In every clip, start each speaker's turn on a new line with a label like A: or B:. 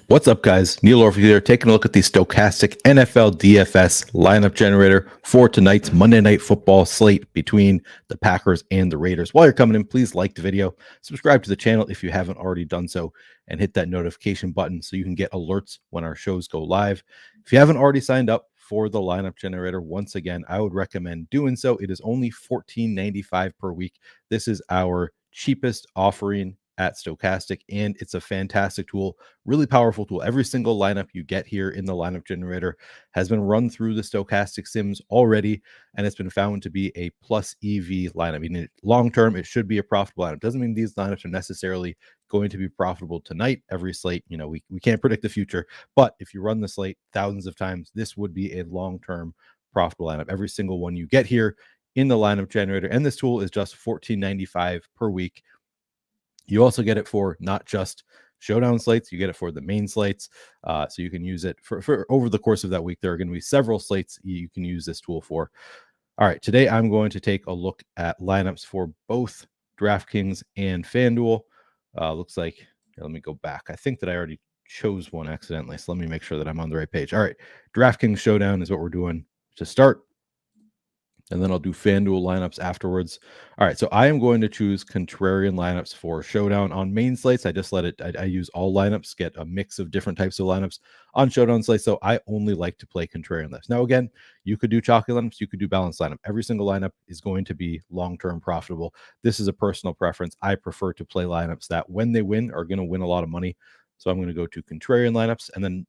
A: What's up, guys? Neil Orfield here, taking a look at the Stokastic NFL DFS lineup generator for tonight's Monday Night Football slate between the Packers and the Raiders. While you're coming in, please like the video, subscribe to the channel if you haven't already done so, and hit that notification button so you can get alerts when our shows go live. If you haven't already signed up for the lineup generator, once again, I would recommend doing so. It is only $14.95 per week. This is our cheapest offering at Stokastic, and it's a fantastic tool, really powerful tool. Every single lineup you get here in the lineup generator has been run through the Stokastic sims already, and it's been found to be a plus EV lineup. I mean, long term, it should be a profitable lineup. Doesn't mean these lineups are necessarily going to be profitable tonight. Every slate, we can't predict the future, but if you run the slate thousands of times, this would be a long-term profitable lineup. Every single one you get here in the lineup generator, and this tool is just $14.95 per week. You also get it for not just showdown slates, you get it for the main slates. So you can use it for over the course of that week. There are going to be several slates you can use this tool for. All right, today I'm going to take a look at lineups for both DraftKings and FanDuel. Looks like, let me go back. I think that I already chose one accidentally. So let me make sure that I'm on the right page. All right, DraftKings Showdown is what we're doing to start, and then I'll do FanDuel lineups afterwards. All right, so I am going to choose contrarian lineups for Showdown. On main slates, I just I use all lineups, get a mix of different types of lineups. On Showdown slates, so I only like to play contrarian lineups. Now, again, you could do chalky lineups, you could do balanced lineup. Every single lineup is going to be long-term profitable. This is a personal preference. I prefer to play lineups that when they win are going to win a lot of money. So I'm going to go to contrarian lineups, and then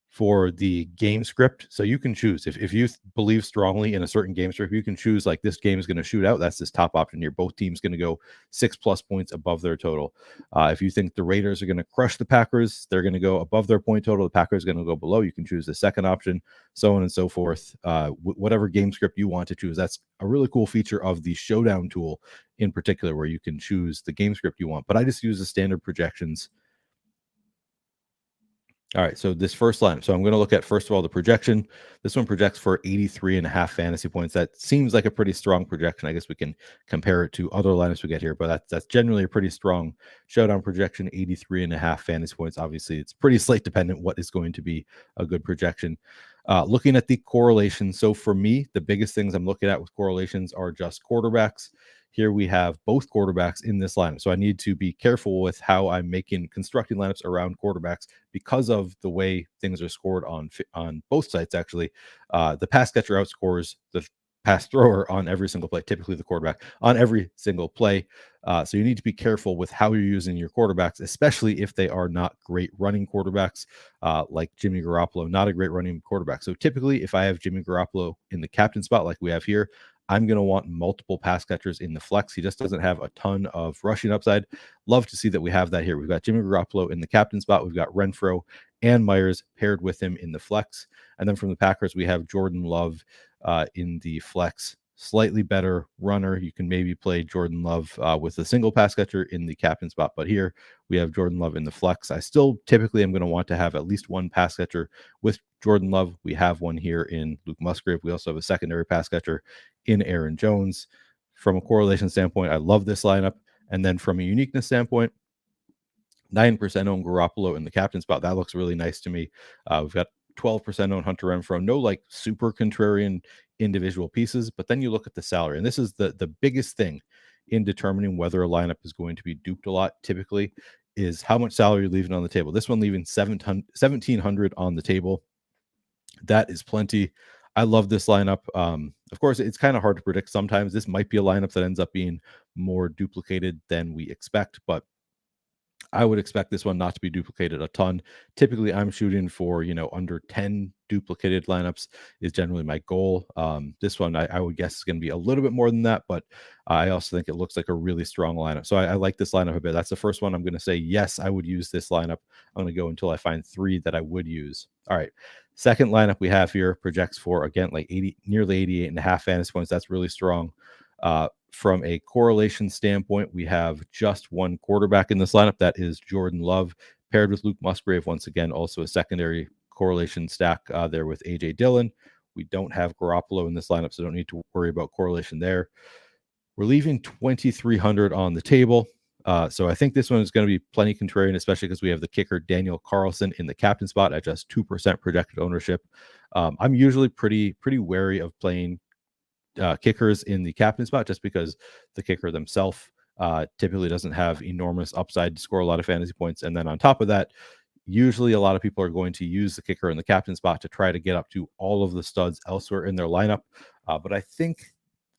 A: for the game script. So you can choose if you believe strongly in a certain game script, you can choose like this game is going to shoot out. That's this top option here. Both teams going to go 6+ points above their total. If you think the Raiders are going to crush the Packers, they're going to go above their point total. The Packers are going to go below. You can choose the second option, so on and so forth. Whatever game script you want to choose. That's a really cool feature of the Showdown tool in particular, where you can choose the game script you want. But I just use the standard projections. All right, so this first lineup. So I'm going to look at, first of all, the projection. This one projects for 83.5 fantasy points. That seems like a pretty strong projection. I guess we can compare it to other lineups we get here, but that's generally a pretty strong showdown projection, 83.5 fantasy points. Obviously, it's pretty slate dependent what is going to be a good projection. Looking at the correlation. So for me, the biggest things I'm looking at with correlations are just quarterbacks. Here we have both quarterbacks in this lineup. So I need to be careful with how I'm constructing lineups around quarterbacks because of the way things are scored on both sites, actually. The pass catcher outscores the pass thrower on every single play, typically the quarterback on every single play. So you need to be careful with how you're using your quarterbacks, especially if they are not great running quarterbacks, like Jimmy Garoppolo, not a great running quarterback. So typically, if I have Jimmy Garoppolo in the captain spot like we have here, I'm going to want multiple pass catchers in the flex. He just doesn't have a ton of rushing upside. Love to see that we have that here. We've got Jimmy Garoppolo in the captain spot. We've got Renfro and Myers paired with him in the flex. And then from the Packers, we have Jordan Love in the flex. Slightly better runner. You can maybe play Jordan Love with a single pass catcher in the captain spot. But here we have Jordan Love in the flex. I still typically am going to want to have at least one pass catcher with Jordan Love. We have one here in Luke Musgrave. We also have a secondary pass catcher in Aaron Jones. From a correlation standpoint, I love this lineup. And then from a uniqueness standpoint, 9% own Garoppolo in the captain spot. That looks really nice to me. We've got 12% own Hunter Renfro. No like super contrarian individual pieces, but then you look at the salary. And this is the biggest thing in determining whether a lineup is going to be duped a lot typically is how much salary you're leaving on the table. This one leaving $1,700 on the table. That is plenty. I love this lineup. Of course, it's kind of hard to predict. Sometimes this might be a lineup that ends up being more duplicated than we expect, but I would expect this one not to be duplicated a ton. Typically, I'm shooting for, under 10 duplicated lineups is generally my goal. This one, I would guess is going to be a little bit more than that, but I also think it looks like a really strong lineup. So I like this lineup a bit. That's the first one I'm going to say, yes, I would use this lineup. I'm going to go until I find 3 that I would use. All right. Second lineup we have here projects for, again, like nearly 88.5 fantasy points. That's really strong. From a correlation standpoint, we have just one quarterback in this lineup. That is Jordan Love, paired with Luke Musgrave. Once again, also a secondary correlation stack there with A.J. Dillon. We don't have Garoppolo in this lineup, so don't need to worry about correlation there. We're leaving 2,300 on the table. So I think this one is going to be plenty contrarian, especially because we have the kicker Daniel Carlson in the captain spot at just 2% projected ownership. I'm usually pretty wary of playing kickers in the captain spot just because the kicker themselves typically doesn't have enormous upside to score a lot of fantasy points. And then on top of that, usually a lot of people are going to use the kicker in the captain spot to try to get up to all of the studs elsewhere in their lineup. But I think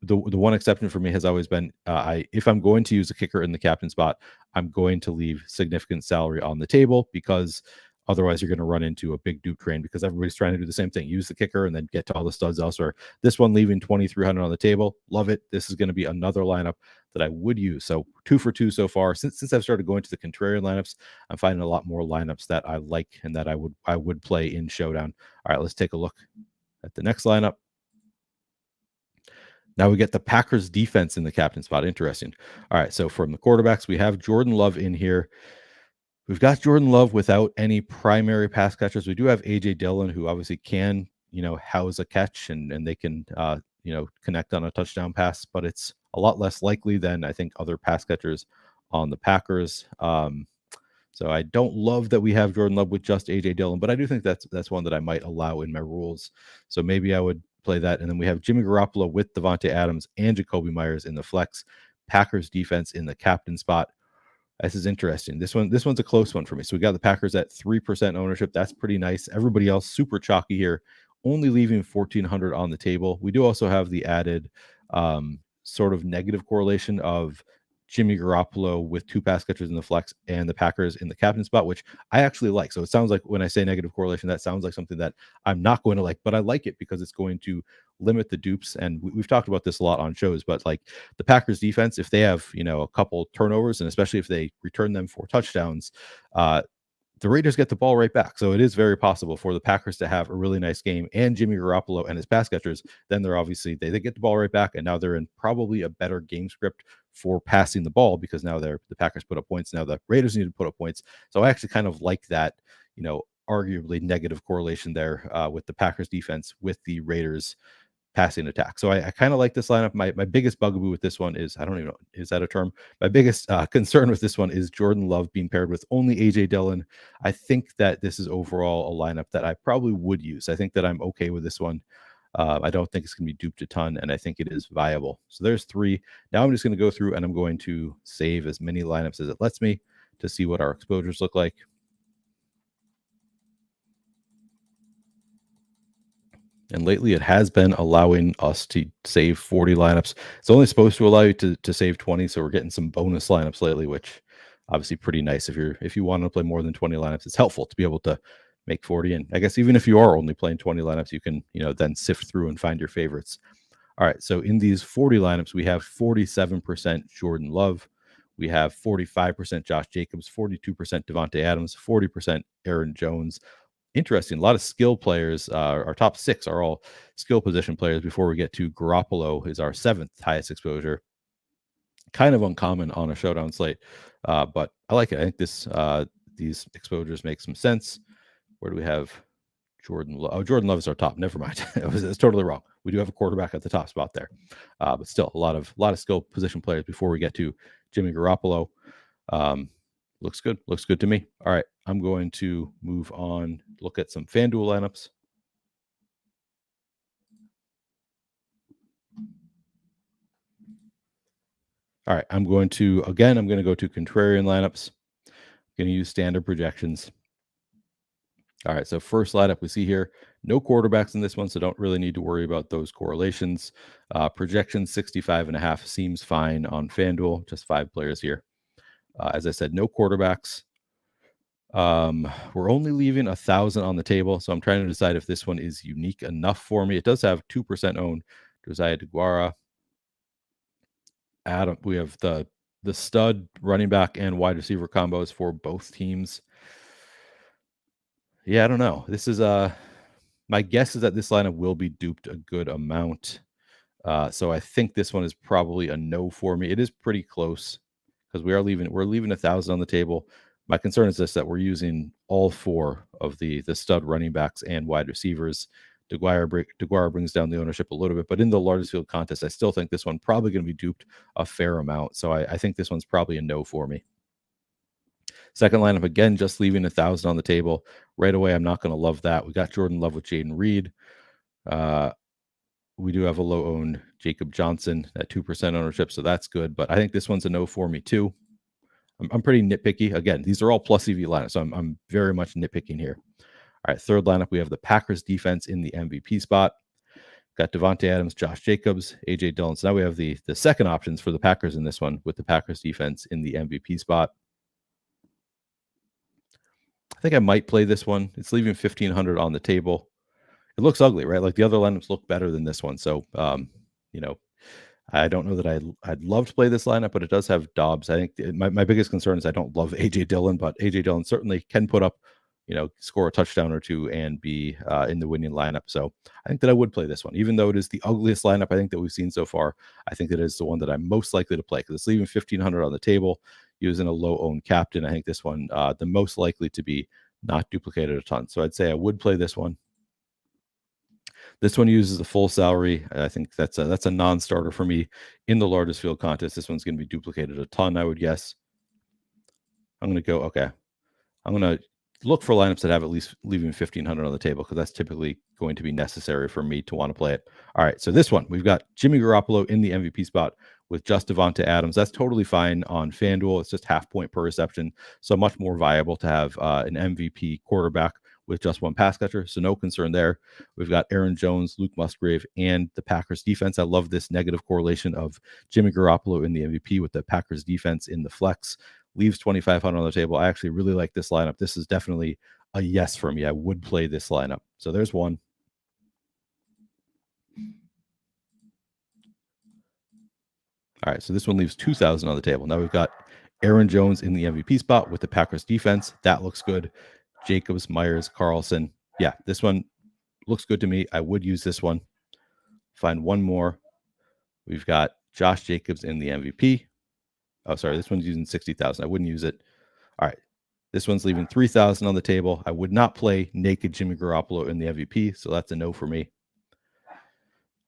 A: the one exception for me has always been if I'm going to use a kicker in the captain spot, I'm going to leave significant salary on the table, because otherwise you're going to run into a big dupe train, because everybody's trying to do the same thing, use the kicker and then get to all the studs elsewhere. This one leaving 2,300 on the table, love it. This is going to be another lineup that I would use. So 2 for 2 so far. Since I've started going to the contrarian lineups, I'm finding a lot more lineups that I like and that I would play in Showdown. All right, let's take a look at the next lineup. Now we get the Packers defense in the captain spot. Interesting. All right, so from the quarterbacks, we have Jordan Love in here. We've got Jordan Love without any primary pass catchers. We do have AJ Dillon, who obviously can, house a catch and they can, connect on a touchdown pass, but it's a lot less likely than I think other pass catchers on the Packers. So I don't love that we have Jordan Love with just AJ Dillon, but I do think that's one that I might allow in my rules. So maybe I would play that. And then we have Jimmy Garoppolo with Devontae Adams and Jacoby Myers in the flex. Packers defense in the captain spot. This is interesting. This one's a close one for me. So we got the Packers at 3% ownership. That's pretty nice. Everybody else super chalky here, only leaving 1,400 on the table. We do also have the added sort of negative correlation of Jimmy Garoppolo with 2 pass catchers in the flex and the Packers in the captain spot, which I actually like. So it sounds like when I say negative correlation, that sounds like something that I'm not going to like, but I like it because it's going to limit the dupes. And we've talked about this a lot on shows, but like the Packers defense, if they have, a couple turnovers, and especially if they return them for touchdowns, the Raiders get the ball right back. So it is very possible for the Packers to have a really nice game and Jimmy Garoppolo and his pass catchers. Then they're obviously, they get the ball right back. And now they're in probably a better game script for passing the ball, because now the Packers put up points. Now the Raiders need to put up points. So I actually kind of like that, arguably negative correlation there with the Packers defense with the Raiders passing attack. So I kind of like this lineup. My biggest bugaboo with this one is, I don't even know, is that a term? My biggest concern with this one is Jordan Love being paired with only AJ Dillon. I think that this is overall a lineup that I probably would use. I think that I'm okay with this one. I don't think it's going to be duped a ton, and I think it is viable. So there's 3. Now I'm just going to go through and I'm going to save as many lineups as it lets me to see what our exposures look like. And lately it has been allowing us to save 40 lineups. It's only supposed to allow you to save 20. So we're getting some bonus lineups lately, which obviously pretty nice. If you want to play more than 20 lineups, it's helpful to be able to make 40. And I guess even if you are only playing 20 lineups, you can, then sift through and find your favorites. All right. So in these 40 lineups, we have 47% Jordan Love. We have 45% Josh Jacobs, 42% Devontae Adams, 40% Aaron Jones. Interesting. A lot of skill players. Our top 6 are all skill position players before we get to Garoppolo, is our 7th highest exposure. Kind of uncommon on a showdown slate, but I like it. I think these exposures make some sense. Where do we have Jordan Love? Oh, Jordan Love is our top. Never mind. It's totally wrong. We do have a quarterback at the top spot there, but still a lot of skill position players before we get to Jimmy Garoppolo. Looks good. Looks good to me. All right. I'm going to move on, look at some FanDuel lineups. All right. I'm going to go to contrarian lineups. I'm going to use standard projections. All right. So first lineup we see here, no quarterbacks in this one, so don't really need to worry about those correlations. Projection 65.5 seems fine on FanDuel, just 5 players here. As I said, no quarterbacks. We're only leaving 1,000 on the table, so I'm trying to decide if this one is unique enough for me. It does have 2% owned. Josiah DeGuara. Adam, we have the stud running back and wide receiver combos for both teams. Yeah, I don't know. This is my guess is that this lineup will be duped a good amount. So I think this one is probably a no for me. It is pretty close because we're leaving 1,000 on the table. My concern is this, that we're using all 4 of the stud running backs and wide receivers. DeGuara brings down the ownership a little bit, but in the largest field contest, I still think this one probably going to be duped a fair amount. So I think this one's probably a no for me. Second lineup, again, just leaving 1,000 on the table. Right away, I'm not going to love that. We got Jordan Love with Jaden Reed. We do have a low-owned Jacob Johnson at 2% ownership, so that's good. But I think this one's a no for me, too. I'm pretty nitpicky. Again, these are all plus EV lineups, so I'm very much nitpicking here. All right, third lineup, we have the Packers defense in the MVP spot. Got Devontae Adams, Josh Jacobs, A.J. Dillon. So now we have the second options for the Packers in this one with the Packers defense in the MVP spot. I think I might play this one. It's leaving 1,500 on the table. It looks ugly, right? Like the other lineups look better than this one. So, I don't know that I'd love to play this lineup, but it does have Dobbs. I think my biggest concern is I don't love A.J. Dillon, but A.J. Dillon certainly can put up, score a touchdown or two and be in the winning lineup. So I think that I would play this one, even though it is the ugliest lineup I think that we've seen so far. I think it is the one that I'm most likely to play because it's leaving 1,500 on the table using a low-owned captain. I think this one, the most likely to be not duplicated a ton. So I'd say I would play this one. This one uses a full salary. I think that's a non-starter for me in the largest field contest. This one's going to be duplicated a ton, I would guess. I'm going to look for lineups that have at least leaving 1,500 on the table because that's typically going to be necessary for me to want to play it. All right, so this one, we've got Jimmy Garoppolo in the MVP spot with just Devontae Adams. That's totally fine on FanDuel. It's just half point per reception, so much more viable to have an MVP quarterback with just one pass catcher, so no concern there. We've got Aaron Jones, Luke Musgrave, and the Packers defense. I love this negative correlation of Jimmy Garoppolo in the MVP with the Packers defense in the flex. Leaves 2,500 on the table. I actually really like this lineup. This is definitely a yes for me. I would play this lineup. So there's one. All right, so this one leaves 2,000 on the table. Now we've got Aaron Jones in the MVP spot with the Packers defense. That looks good. Jacobs, Myers, Carlson. Yeah, this one looks good to me. I would use this one. Find one more. We've got Josh Jacobs in the MVP. Oh, sorry, this one's using 60,000. I wouldn't use it. All right, this one's leaving 3,000 on the table. I would not play naked Jimmy Garoppolo in the MVP, so that's a no for me.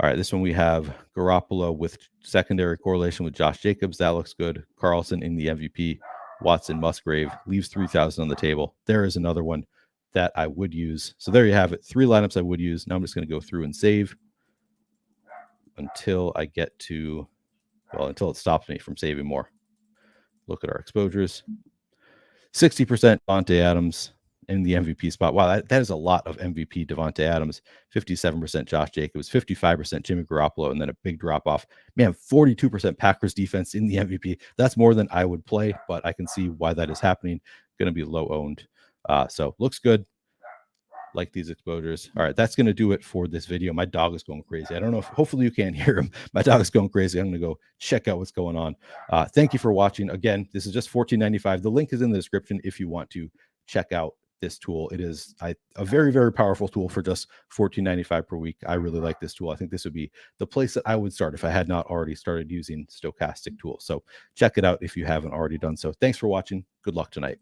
A: All right, this one we have Garoppolo with secondary correlation with Josh Jacobs. That looks good. Carlson in the MVP. Watson, Musgrave leaves 3,000 on the table. There is another one that I would use. So there you have it. 3 lineups I would use. Now I'm just going to go through and save until I get to, until it stops me from saving more. Look at our exposures. 60% Devontae Adams in the MVP spot. Wow, that is a lot of MVP Devontae Adams. 57% Josh Jacobs, 55% Jimmy Garoppolo, and then a big drop off. Man, 42% Packers defense in the MVP. That's more than I would play, but I can see why that is happening. Going to be low owned. So looks good. Like these exposures. All right, that's going to do it for this video. My dog is going crazy. I don't know if, hopefully you can't hear him. My dog is going crazy. I'm going to go check out what's going on. Thank you for watching. Again, this is just $14.95. The link is in the description if you want to check out this tool. It is a very, very powerful tool for just $14.95 per week. I really like this tool. I think this would be the place that I would start if I had not already started using Stokastic tools. So check it out if you haven't already done so. Thanks for watching. Good luck tonight.